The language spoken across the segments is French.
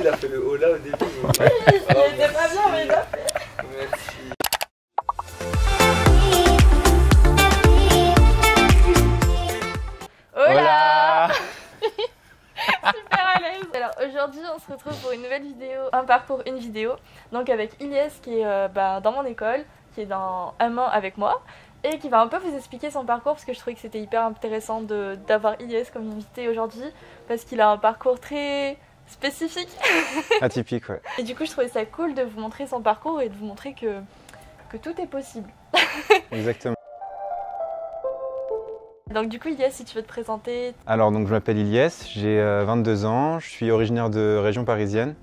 il a fait le haut là au début. Il était pas bien, mais il a fait. Merci. Hola. Super à l'aise. Alors aujourd'hui on se retrouve pour une nouvelle vidéo, un parcours, une vidéo. Donc avec Ilyes qui est dans mon école, qui est dans un an avec moi. Et qui va un peu vous expliquer son parcours parce que je trouvais que c'était hyper intéressant d'avoir Ilyes comme invité aujourd'hui. Parce qu'il a un parcours très spécifique. Atypique, ouais. Et du coup je trouvais ça cool de vous montrer son parcours et de vous montrer que tout est possible. Exactement. Donc du coup Ilyes, si tu veux te présenter. Alors donc je m'appelle Ilyes, j'ai 22 ans, je suis originaire de région parisienne.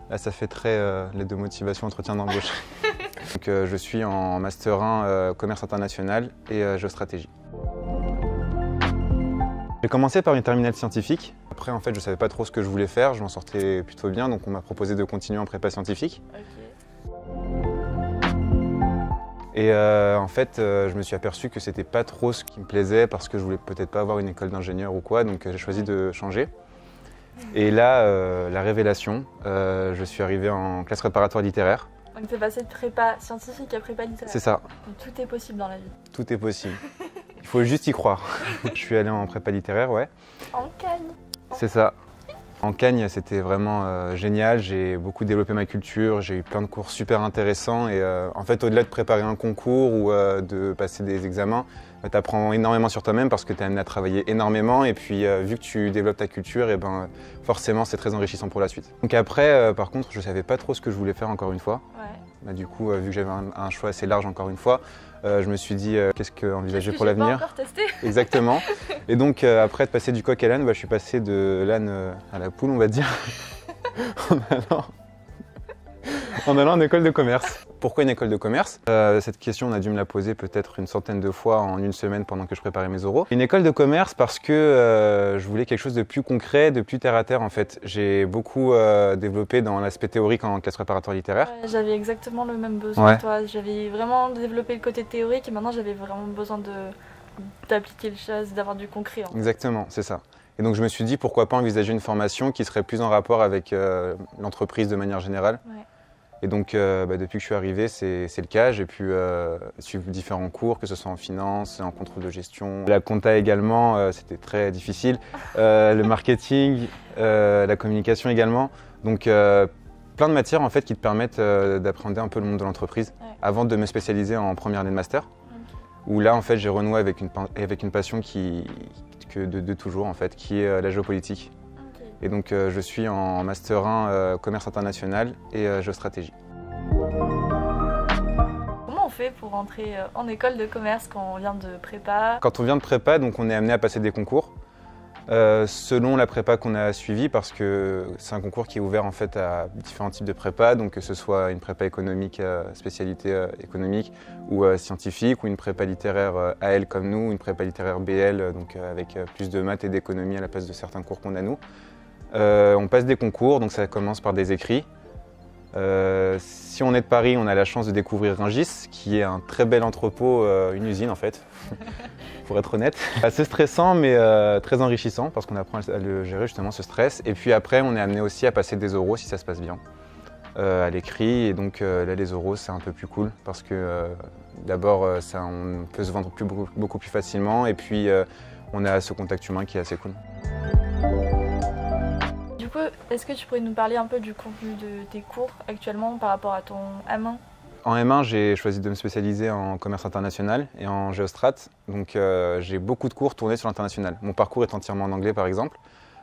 Là ça fait très lettre de motivation, entretien d'embauche. Donc je suis en master 1 commerce international et géostratégie. J'ai commencé par une terminale scientifique. Après en fait je savais pas trop ce que je voulais faire, je m'en sortais plutôt bien donc on m'a proposé de continuer en prépa scientifique. Ok. Et en fait, je me suis aperçu que c'était pas trop ce qui me plaisait parce que je voulais peut-être pas avoir une école d'ingénieur ou quoi, donc j'ai choisi de changer. Et là, la révélation, je suis arrivé en classe préparatoire littéraire. Donc t'es passé de prépa scientifique à prépa littéraire. C'est ça. Donc tout est possible dans la vie. Tout est possible. Il faut juste y croire. Je suis allé en prépa littéraire, ouais. En Cagne. C'est ça. En Cagne, c'était vraiment génial, j'ai beaucoup développé ma culture, j'ai eu plein de cours super intéressants et en fait au-delà de préparer un concours ou de passer des examens, tu apprends énormément sur toi-même parce que tu es amené à travailler énormément et puis vu que tu développes ta culture, et ben, forcément c'est très enrichissant pour la suite. Donc après, par contre, je ne savais pas trop ce que je voulais faire encore une fois. Ouais. Bah, du coup, vu que j'avais un choix assez large encore une fois, je me suis dit qu'est-ce qu'envisager pour l'avenir. Pas encore testé. Exactement. Et donc après de passer du coq à l'âne, je suis passé de l'âne à la poule, on va dire, en allant en école de commerce. Pourquoi une école de commerce? Cette question, on a dû me la poser peut-être une centaine de fois en une semaine pendant que je préparais mes oraux. Une école de commerce parce que je voulais quelque chose de plus concret, de plus terre à terre en fait. J'ai beaucoup développé dans l'aspect théorique en classe préparatoire littéraire. Ouais, j'avais exactement le même besoin Ouais. que toi. J'avais vraiment développé le côté théorique et maintenant j'avais vraiment besoin d'appliquer les choses, d'avoir du concret. En fait. Exactement, c'est ça. Et donc je me suis dit pourquoi pas envisager une formation qui serait plus en rapport avec l'entreprise de manière générale. Ouais. Et donc depuis que je suis arrivé, c'est le cas. J'ai pu suivre différents cours, que ce soit en finance, en contrôle de gestion. La compta également, c'était très difficile. Le marketing, la communication également. Donc plein de matières en fait qui te permettent d'appréhender un peu le monde de l'entreprise avant de me spécialiser en première année de master. Où là en fait j'ai renoué avec une passion de toujours en fait, qui est la géopolitique. Et donc je suis en master 1 commerce international et géostratégie. Comment on fait pour rentrer en école de commerce quand on vient de prépa? Quand on vient de prépa, donc on est amené à passer des concours selon la prépa qu'on a suivie parce que c'est un concours qui est ouvert en fait à différents types de prépa, donc que ce soit une prépa économique, spécialité économique ou scientifique, ou une prépa littéraire AL comme nous, une prépa littéraire BL, donc avec plus de maths et d'économie à la place de certains cours qu'on a nous. On passe des concours, donc ça commence par des écrits. Si on est de Paris, on a la chance de découvrir Rungis, qui est un très bel entrepôt, une usine en fait, pour être honnête. Assez stressant mais très enrichissant parce qu'on apprend à le gérer justement ce stress. Et puis après, on est amené aussi à passer des oraux si ça se passe bien à l'écrit. Et donc là, les oraux, c'est un peu plus cool parce que d'abord, on peut se vendre beaucoup plus facilement et puis on a ce contact humain qui est assez cool. Du coup, est-ce que tu pourrais nous parler un peu du contenu de tes cours actuellement par rapport à ton M1? En M1, j'ai choisi de me spécialiser en commerce international et en géostrat. Donc j'ai beaucoup de cours tournés sur l'international. Mon parcours est entièrement en anglais par exemple,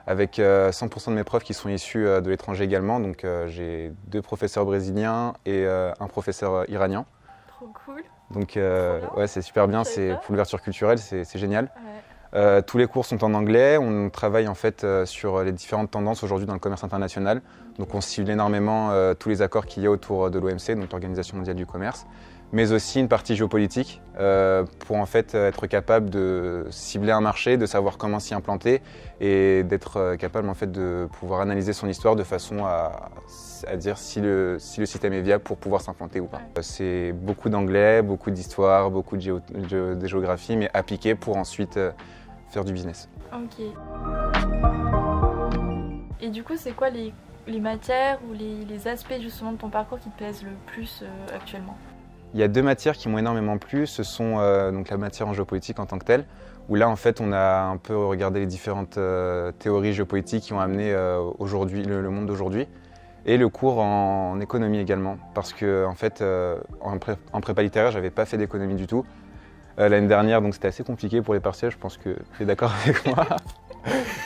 avec 100% de mes profs qui sont issus de l'étranger également. Donc j'ai 2 professeurs brésiliens et un professeur iranien. Trop cool. Donc ouais, c'est super bien, c'est pour l'ouverture culturelle, c'est génial. Ouais. Tous les cours sont en anglais, on travaille en fait sur les différentes tendances aujourd'hui dans le commerce international. Donc on cible énormément tous les accords qu'il y a autour de l'OMC, donc l'Organisation mondiale du commerce, mais aussi une partie géopolitique pour en fait être capable de cibler un marché, de savoir comment s'y implanter et d'être capable en fait de pouvoir analyser son histoire de façon à dire si le système est viable pour pouvoir s'implanter ou pas. Ouais. C'est beaucoup d'anglais, beaucoup d'histoire, beaucoup de géographie, mais appliqué pour ensuite faire du business. Ok. Et du coup, c'est quoi les les matières ou les aspects justement de ton parcours qui te plaisent le plus actuellement? Il y a deux matières qui m'ont énormément plu, ce sont donc la matière en géopolitique en tant que telle, où là en fait on a un peu regardé les différentes théories géopolitiques qui ont amené aujourd'hui le monde d'aujourd'hui, et le cours en économie également, parce que en fait en prépa littéraire j'avais pas fait d'économie du tout. L'année dernière donc c'était assez compliqué pour les partiels, je pense que tu es d'accord avec moi.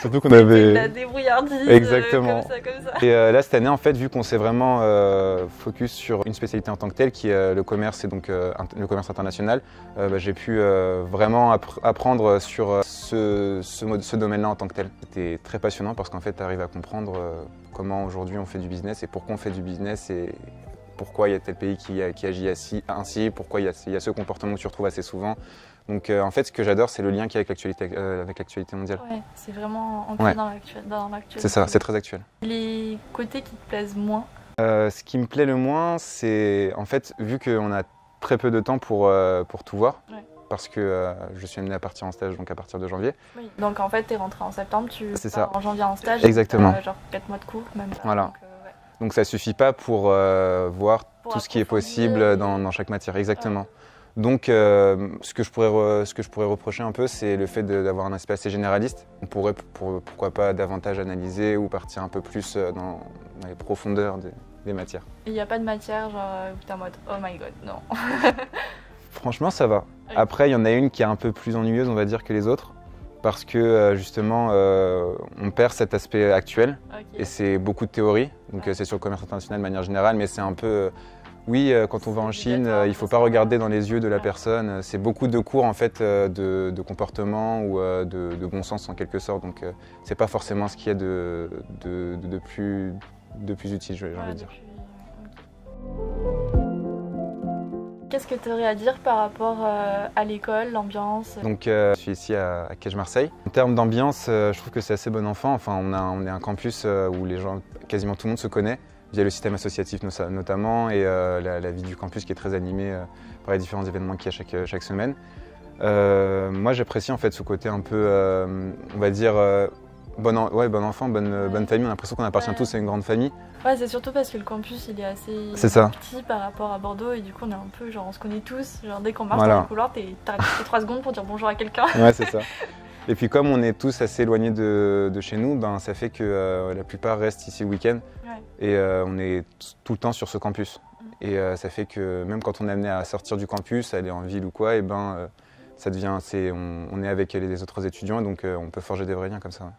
Surtout qu'on avait... La débrouillardise, exactement. Comme ça. Et là, cette année, en fait, vu qu'on s'est vraiment focus sur une spécialité en tant que telle, qui est le commerce et donc le commerce international, j'ai pu vraiment apprendre sur ce domaine-là en tant que tel. C'était très passionnant parce qu'en fait, tu arrives à comprendre comment aujourd'hui on fait du business et pourquoi on fait du business et pourquoi il y a tel pays qui agit ainsi, pourquoi il y a ce comportement que tu retrouves assez souvent. Donc en fait, ce que j'adore, c'est le lien qu'il y a avec l'actualité mondiale. Ouais, c'est vraiment ancré dans l'actualité. C'est ça, c'est très actuel. Les côtés qui te plaisent moins? Ce qui me plaît le moins, c'est en fait, vu qu'on a très peu de temps pour tout voir, parce que je suis amené à partir en stage donc à partir de janvier. Oui. Donc en fait, tu es rentré en septembre, tu pars en janvier en stage. Exactement. Genre 4 mois de cours même. Voilà. Donc ça suffit pas pour voir tout ce qui est possible dans chaque matière. Exactement. Donc ce que je pourrais reprocher un peu, c'est le fait d'avoir un aspect assez généraliste. On pourrait pourquoi pas davantage analyser ou partir un peu plus dans les profondeurs des matières. Et il n'y a pas de matière genre où t'es en mode oh my god, non. Franchement ça va. Après il y en a une qui est un peu plus ennuyeuse on va dire que les autres. Parce que justement on perd cet aspect actuel et c'est beaucoup de théorie. Donc c'est sur le commerce international de manière générale, mais c'est un peu... Oui, quand on va en Chine, il ne faut pas regarder dans les yeux de la personne. C'est beaucoup de cours en fait de comportement ou de bon sens en quelque sorte. Donc c'est pas forcément ce qu'il y a de plus utile, j'ai envie de dire. Qu'est-ce que tu aurais à dire par rapport à l'école, l'ambiance? Donc je suis ici à Cage Marseille. En termes d'ambiance, je trouve que c'est assez bon enfant. Enfin, on est un campus où les gens, quasiment tout le monde se connaît, via le système associatif notamment et la vie du campus qui est très animée par les différents événements qu'il y a chaque semaine. Moi j'apprécie en fait ce côté un peu, on va dire, bon enfant, bonne famille. On a l'impression qu'on appartient tous à une grande famille. Ouais, c'est surtout parce que le campus il est assez petit par rapport à Bordeaux et du coup on est un peu genre on se connaît tous. Genre dès qu'on marche dans les couloirs, t'arrêtes 3 secondes pour dire bonjour à quelqu'un. Ouais, c'est ça. Et puis comme on est tous assez éloignés de chez nous, ben, ça fait que la plupart restent ici le week-end et on est tout le temps sur ce campus. Et ça fait que même quand on est amené à sortir du campus, aller en ville ou quoi, et ben, ça devient, on est avec les autres étudiants donc on peut forger des vrais liens comme ça.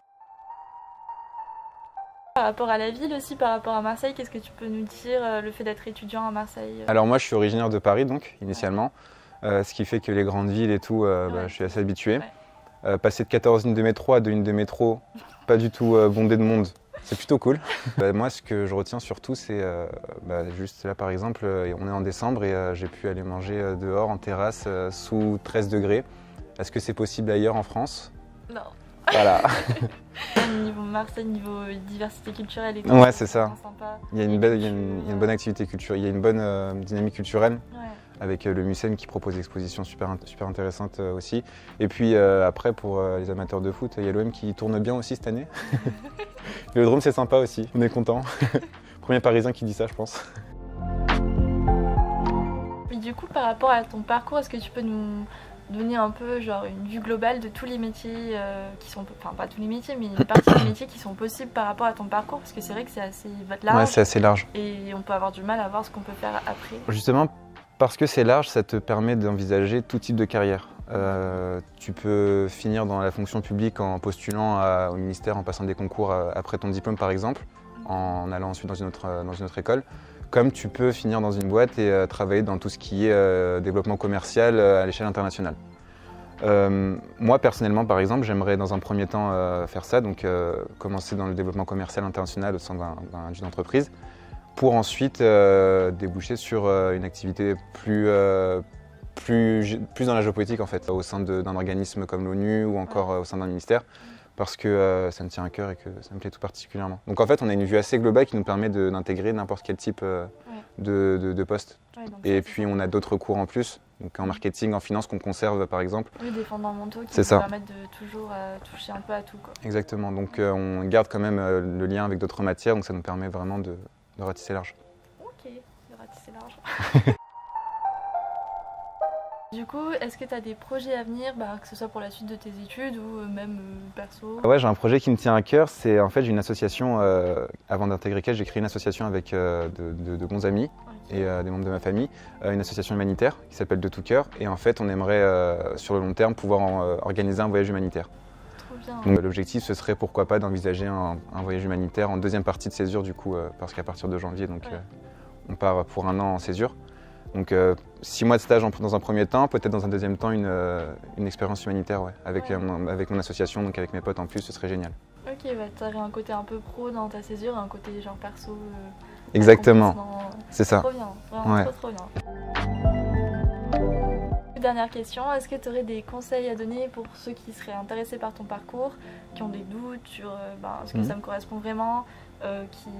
Par rapport à la ville aussi, par rapport à Marseille, qu'est-ce que tu peux nous dire le fait d'être étudiant à Marseille? Alors moi je suis originaire de Paris donc initialement, ce qui fait que les grandes villes et tout, je suis assez habitué. Passer de 14 lignes de métro à 2 lignes de métro, pas du tout bondé de monde, c'est plutôt cool. Moi, ce que je retiens surtout, c'est juste là par exemple, on est en décembre et j'ai pu aller manger dehors en terrasse sous 13 degrés. Est-ce que c'est possible ailleurs en France? Non. Voilà. Niveau Marseille, niveau diversité culturelle et tout. Ouais, c'est ça. Sympa. Il y a une bonne activité culturelle, il y a une bonne dynamique culturelle. Avec le MUSEM qui propose des expositions super intéressantes aussi. Et puis après, pour les amateurs de foot, il y a l'OM qui tourne bien aussi cette année. Le Drôme, c'est sympa aussi, on est content. Premier Parisien qui dit ça, je pense. Et du coup, par rapport à ton parcours, est-ce que tu peux nous donner un peu genre une vue globale de tous les métiers qui sont, enfin pas tous les métiers, mais une partie des métiers qui sont possibles par rapport à ton parcours, parce que c'est vrai que c'est assez large. Ouais, c'est assez large. Et on peut avoir du mal à voir ce qu'on peut faire après. Justement, parce que c'est large, ça te permet d'envisager tout type de carrière. Tu peux finir dans la fonction publique en postulant au ministère, en passant des concours après ton diplôme par exemple, en allant ensuite dans une autre école. Comme tu peux finir dans une boîte et travailler dans tout ce qui est développement commercial à l'échelle internationale. Moi personnellement par exemple, j'aimerais dans un premier temps faire ça, donc commencer dans le développement commercial international au sein d'une entreprise, pour ensuite déboucher sur une activité plus dans la géopolitique en fait, au sein d'un organisme comme l'ONU ou encore au sein d'un ministère, parce que ça me tient à cœur et que ça me plaît tout particulièrement. Donc en fait, on a une vue assez globale qui nous permet d'intégrer n'importe quel type de poste. Et puis on a d'autres cours en plus, Donc en marketing, en finance qu'on conserve par exemple. Oui, des fondamentaux qui C'est nous ça. permettent de toujours toucher un peu à tout, quoi. Exactement, donc on garde quand même le lien avec d'autres matières, donc ça nous permet vraiment de ratisser large. Ok, de ratisser large. Du coup, est-ce que tu as des projets à venir, que ce soit pour la suite de tes études ou même perso? Ouais, j'ai un projet qui me tient à cœur, c'est en fait j'ai une association, avant d'intégrer Quête, j'ai créé une association avec de bons amis et des membres de ma famille, une association humanitaire qui s'appelle De Tout Cœur, et en fait on aimerait sur le long terme pouvoir organiser un voyage humanitaire. Trop bien. Donc l'objectif ce serait pourquoi pas d'envisager un voyage humanitaire en deuxième partie de césure du coup, parce qu'à partir de janvier donc, on part pour 1 an en césure. Donc 6 mois de stage dans un premier temps, peut-être dans un deuxième temps une expérience humanitaire avec mon association, donc avec mes potes en plus, ce serait génial. Ok, tu aurais un côté un peu pro dans ta césure et un côté genre perso. Exactement, c'est ça. Trop bien, vraiment trop bien. Dernière question, est-ce que tu aurais des conseils à donner pour ceux qui seraient intéressés par ton parcours, qui ont des doutes sur est-ce que ça me correspond vraiment, qui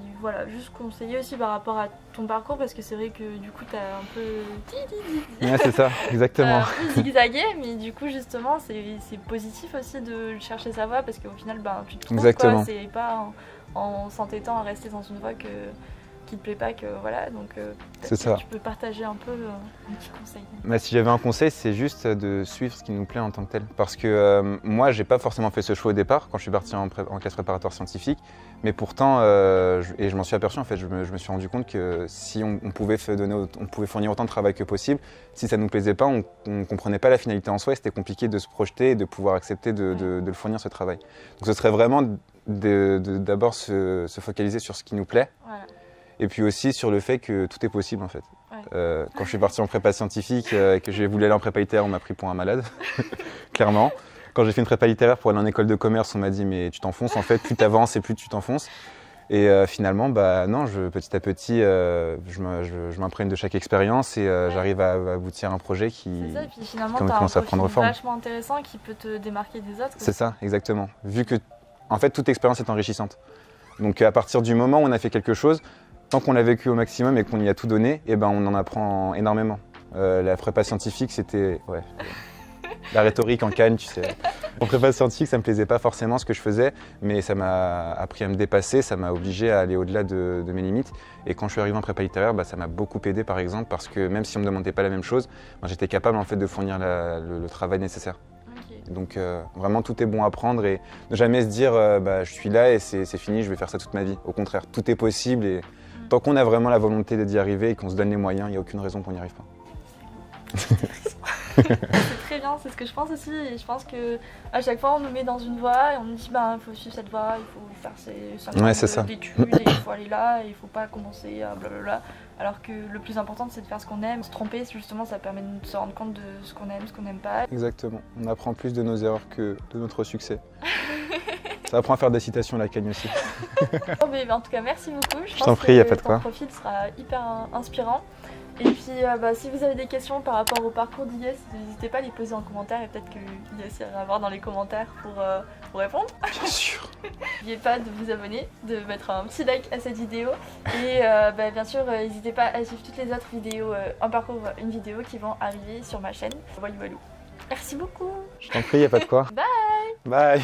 juste conseiller aussi par rapport à ton parcours, parce que c'est vrai que du coup tu as un peu Ouais, c'est ça, exactement. un peu zigzagué, mais du coup justement c'est positif aussi de chercher sa voie, parce qu'au final tu te trouves, exactement. quoi, c'est pas en s'entêtant à rester dans une voie qui te plaît pas, que voilà, donc c'est ça. Tu peux partager un peu un petit conseil. Si j'avais un conseil, c'est juste de suivre ce qui nous plaît en tant que tel. Parce que moi, j'ai pas forcément fait ce choix au départ quand je suis parti en classe préparatoire scientifique, mais pourtant, et je m'en suis aperçu en fait, je me suis rendu compte que si on pouvait fournir autant de travail que possible, si ça nous plaisait pas, on comprenait pas la finalité en soi, et c'était compliqué de se projeter et de pouvoir accepter de le fournir ce travail. Donc ce serait vraiment d'abord se focaliser sur ce qui nous plaît. Voilà. Et puis aussi sur le fait que tout est possible en fait. Quand je suis parti en prépa scientifique et que j'ai voulu aller en prépa littéraire, on m'a pris pour un malade, clairement. Quand j'ai fait une prépa littéraire pour aller en école de commerce, on m'a dit mais tu t'enfonces en fait, plus tu avances et plus tu t'enfonces. Et finalement, non, petit à petit, je m'imprègne de chaque expérience et j'arrive à aboutir à un projet qui c'est ça, et puis finalement, commence à prendre forme. Vachement intéressant qui peut te démarquer des autres. C'est ça, exactement. Vu que en fait, toute expérience est enrichissante. Donc à partir du moment où on a fait quelque chose, tant qu'on l'a vécu au maximum et qu'on y a tout donné, on en apprend énormément. La prépa scientifique, c'était la rhétorique en Cannes, tu sais. En prépa scientifique, ça me plaisait pas forcément ce que je faisais, mais ça m'a appris à me dépasser, ça m'a obligé à aller au-delà de mes limites. Et quand je suis arrivé en prépa littéraire, ça m'a beaucoup aidé par exemple, parce que même si on me demandait pas la même chose, j'étais capable en fait de fournir le travail nécessaire. Okay. Donc vraiment tout est bon à prendre et ne jamais se dire je suis là et c'est fini, je vais faire ça toute ma vie. Au contraire, tout est possible et tant qu'on a vraiment la volonté d'y arriver et qu'on se donne les moyens, il n'y a aucune raison qu'on n'y arrive pas. C'est très bien, c'est ce que je pense aussi, et je pense qu'à chaque fois on nous met dans une voie et on nous dit il faut suivre cette voie, il faut faire ces 5 ans d'études, et il faut aller là, et il ne faut pas commencer à blablabla. Alors que le plus important c'est de faire ce qu'on aime. Se tromper, justement, ça permet de se rendre compte de ce qu'on aime, ce qu'on n'aime pas. Exactement, on apprend plus de nos erreurs que de notre succès. Ça apprend à faire des citations à la Cagne aussi. En tout cas, merci beaucoup. Je t'en prie, il n'y a pas de quoi. Ton profil sera hyper inspirant. Et puis, si vous avez des questions par rapport au parcours d'Ilyes, n'hésitez pas à les poser en commentaire et peut-être qu'Ilyes ira voir dans les commentaires pour répondre. Bien sûr. N'oubliez pas de vous abonner, de mettre un petit like à cette vidéo et bien sûr, n'hésitez pas à suivre toutes les autres vidéos, un parcours, une vidéo qui vont arriver sur ma chaîne. Walou walou. Merci beaucoup. Je t'en prie, il n'y a pas de quoi. Bye. Bye.